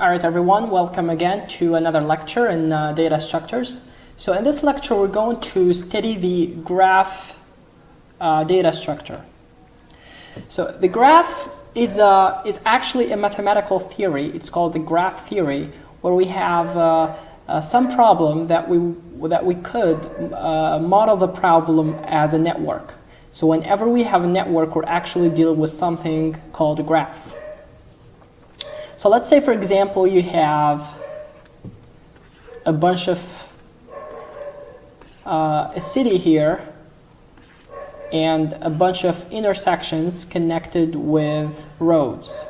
All right, everyone, welcome again to another lecture in data structures. So in this lecture, we're going to study the graph data structure. So the graph is actually a mathematical theory. It's called the graph theory, where we have some problem that we could model the problem as a network. So whenever we have a network, we're actually dealing with something called a graph. So let's say, for example, you have a bunch of a city here and a bunch of intersections connected with roads.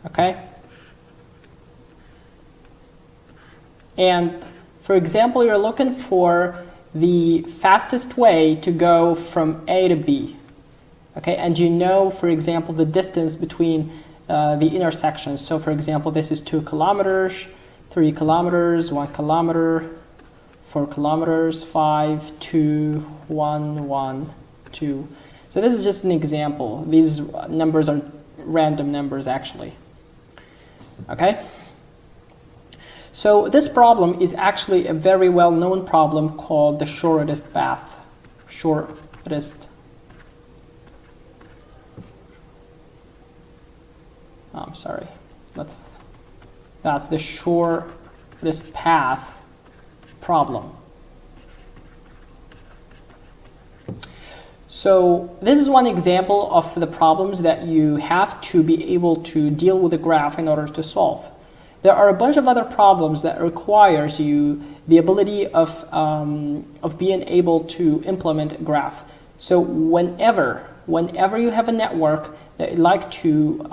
Okay? And for example, you're looking for the fastest way to go from A to B. Okay? And you know, for example, the distance between the intersections. So for example, this is 2 kilometers, 3 kilometers, 1 kilometer, 4 kilometers, 5, 2, 1, 1, 2. So this is just an example. These numbers are random numbers actually. Okay? So this problem is actually a very well-known problem called the shortest path. I'm sorry. That's the shortest path problem. So this is one example of the problems that you have to be able to deal with a graph in order to solve. There are a bunch of other problems that requires you the ability of being able to implement a graph. So whenever you have a network that you'd like to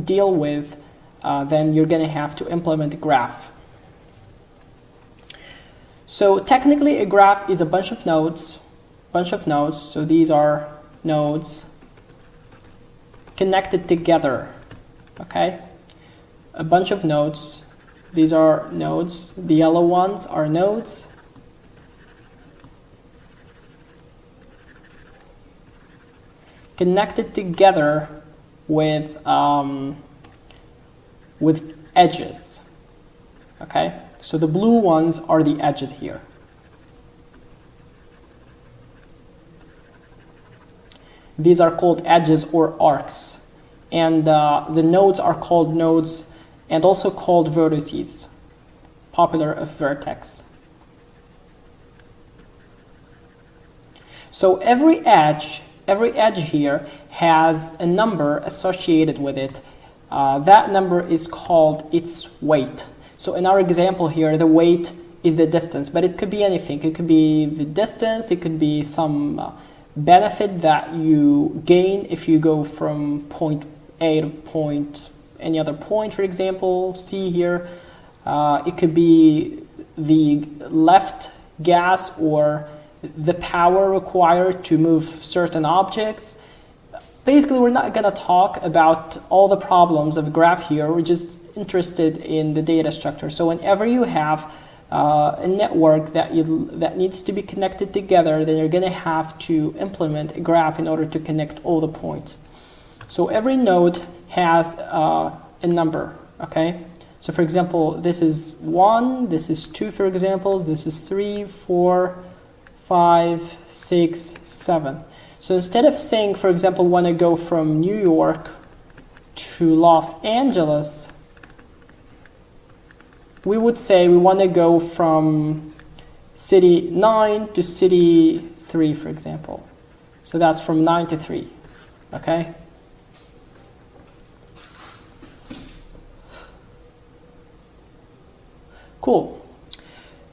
deal with, then you're going to have to implement a graph. So technically, a graph is a bunch of nodes. So these are nodes connected together. Okay, a bunch of nodes. These are nodes. The yellow ones are nodes. Connected together with edges. Okay, so the blue ones are the edges here. These are called edges or arcs, and the nodes are called nodes and also called vertices, popular of vertex. So every edge here has a number associated with it. That number is called its weight. So in our example here, the weight is the distance, but it could be anything. It could be the distance, it could be some benefit that you gain if you go from point A to any other point, for example, C here. It could be the left gas or the power required to move certain objects. Basically, we're not going to talk about all the problems of a graph here. We're just interested in the data structure. So whenever you have a network that needs to be connected together, then you're going to have to implement a graph in order to connect all the points. So every node has a number. Okay. So for example, this is 1, this is 2, for example, this is 3, 4, 5, 6, 7. So instead of saying, for example, we want to go from New York to Los Angeles, we would say we want to go from city 9 to city 3, for example. So that's from 9 to 3. Okay? Cool.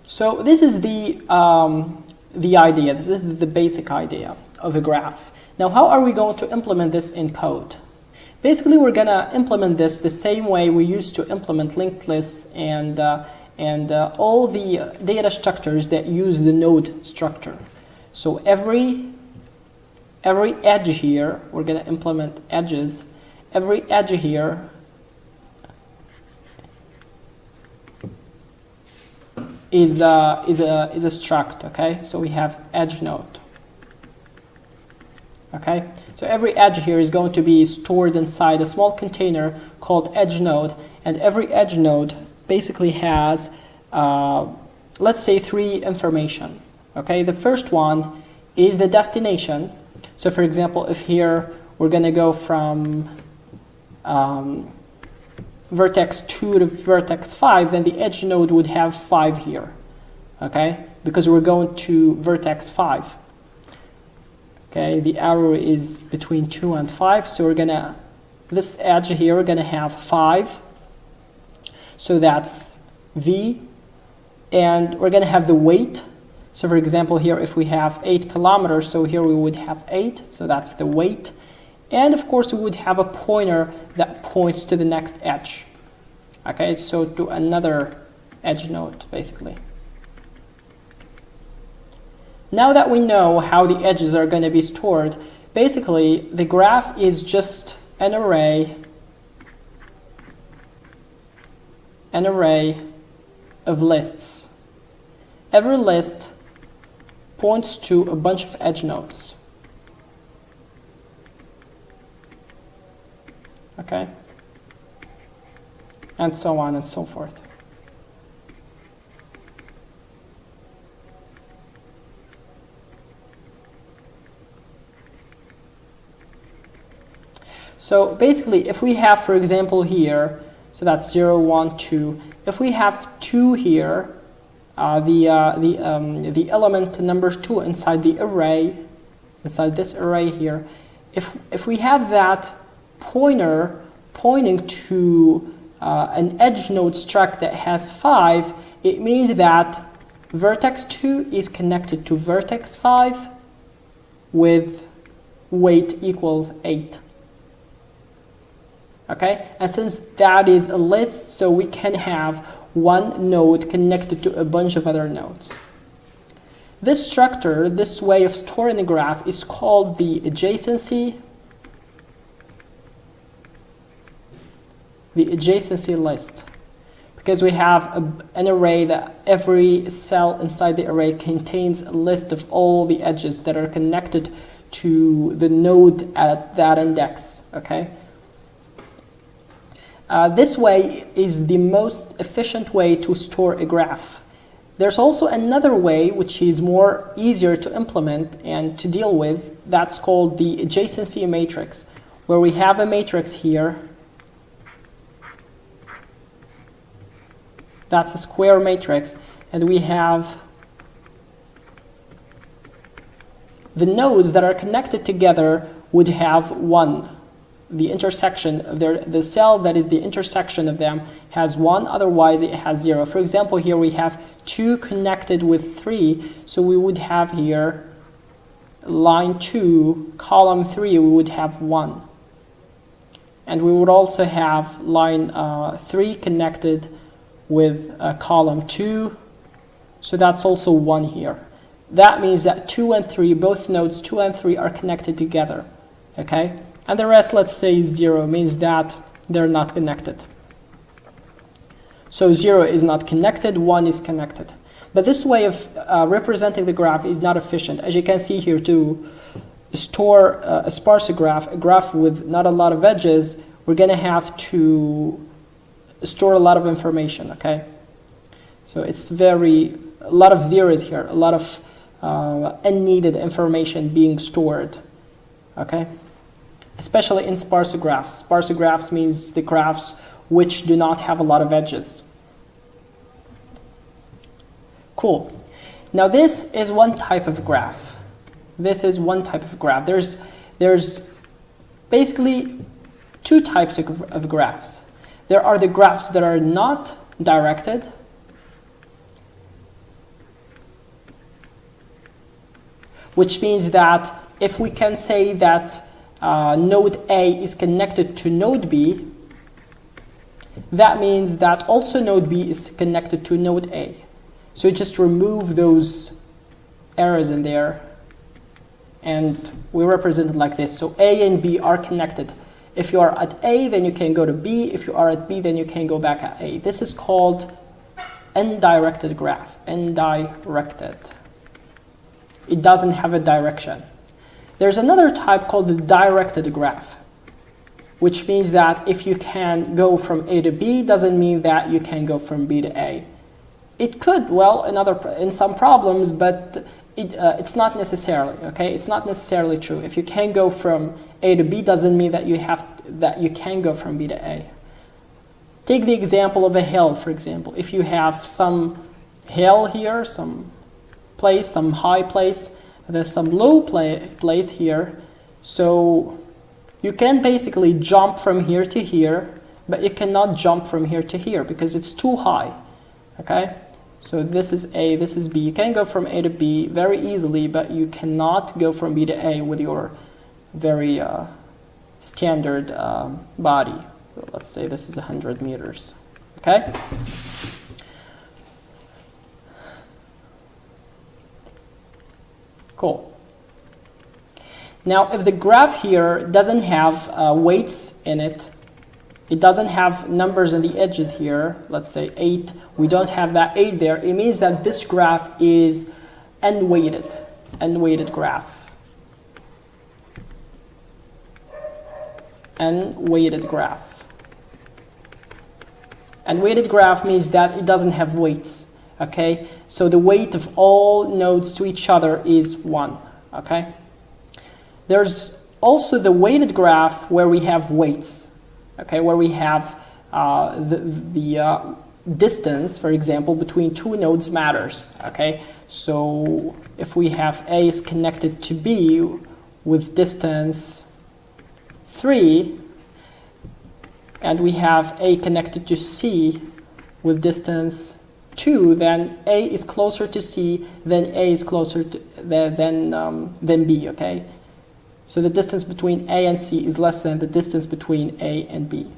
So this is the idea. This is the basic idea of a graph. Now, how are we going to implement this in code? Basically, we're going to implement this the same way we used to implement linked lists and all the data structures that use the node structure. So every edge here, we're going to implement edges. Every edge here is a struct. Okay, so we have edge node. Okay, so every edge here is going to be stored inside a small container called edge node, and every edge node basically has, let's say, 3 information. Okay, the first one is the destination. So for example, if here we're going to go from vertex 2 to vertex 5, then the edge node would have 5 here. Okay, because we're going to vertex 5. Okay, the arrow is between 2 and 5, so we're gonna, this edge here, we're gonna have 5, so that's V, and we're gonna have the weight. So for example, here if we have 8 kilometers, so here we would have 8, so that's the weight, and of course we would have a pointer that points to the next edge. Okay, so to another edge node, basically. Now that we know how the edges are going to be stored, basically the graph is just an array of lists. Every list points to a bunch of edge nodes. Okay? And so on and so forth. So basically, if we have, for example, here, so that's 0, 1, 2. If we have 2 here, the element number 2 inside the array, inside this array here, if we have that pointer pointing to an edge node struct that has 5, it means that vertex 2 is connected to vertex 5 with weight equals 8. Okay, and since that is a list, so we can have one node connected to a bunch of other nodes. This structure, this way of storing a graph, is called the adjacency list, because we have an array that every cell inside the array contains a list of all the edges that are connected to the node at that index. Okay. This way is the most efficient way to store a graph. There's also another way which is more easier to implement and to deal with. That's called the adjacency matrix, where we have a matrix here. That's a square matrix, and we have the nodes that are connected together would have 1. The intersection of the cell that is the intersection of them has 1, otherwise it has 0. For example, here we have 2 connected with 3, so we would have here line 2, column 3, we would have 1. And we would also have line 3 connected with column 2, so that's also 1 here. That means that 2 and 3, both nodes 2 and 3 are connected together. Okay? And the rest, let's say 0, means that they're not connected. So 0 is not connected, 1 is connected. But this way of representing the graph is not efficient. As you can see here, to store a sparse graph, a graph with not a lot of edges, we're going to have to store a lot of information, okay? So it's a lot of zeros here, a lot of unneeded information being stored, okay? Especially in sparse graphs. Sparse graphs means the graphs which do not have a lot of edges. Cool. Now this is one type of graph. This is one type of graph. There's basically 2 types of graphs. There are the graphs that are not directed, which means that if we can say that node A is connected to node B, that means that also node B is connected to node A. So you just remove those errors in there, and we represent it like this. So A and B are connected. If you are at A, then you can go to B. If you are at B, then you can go back at A. This is called undirected graph. Undirected. It doesn't have a direction. There's another type called the directed graph, which means that if you can go from A to B, doesn't mean that you can go from B to A. It could, well, in some problems, but it's not necessarily, okay? It's not necessarily true. If you can go from A to B, doesn't mean that you can go from B to A. Take the example of a hill, for example. If you have some hill here, some place, some high place, there's some low place here, so you can basically jump from here to here, but you cannot jump from here to here because it's too high, okay? So this is A, this is B. You can go from A to B very easily, but you cannot go from B to A with your very standard body. So let's say this is 100 meters, okay? Cool. Now, if the graph here doesn't have weights in it, it doesn't have numbers on the edges here, let's say 8, we don't have that 8 there, it means that this graph is unweighted graph. Unweighted graph. Unweighted graph means that it doesn't have weights, okay? So the weight of all nodes to each other is 1, okay? There's also the weighted graph where we have weights, okay, where we have the distance, for example, between two nodes matters, okay? So if we have A is connected to B with distance 3, and we have A connected to C with distance 2, then A is closer to C than A is closer to than B, okay? So the distance between A and C is less than the distance between A and B.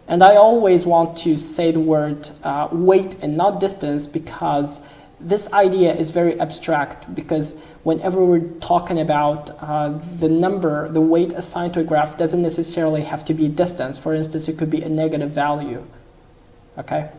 And I always want to say the word weight and not distance because this idea is very abstract, because whenever we're talking about the weight assigned to a graph doesn't necessarily have to be distance. For instance, it could be a negative value, okay?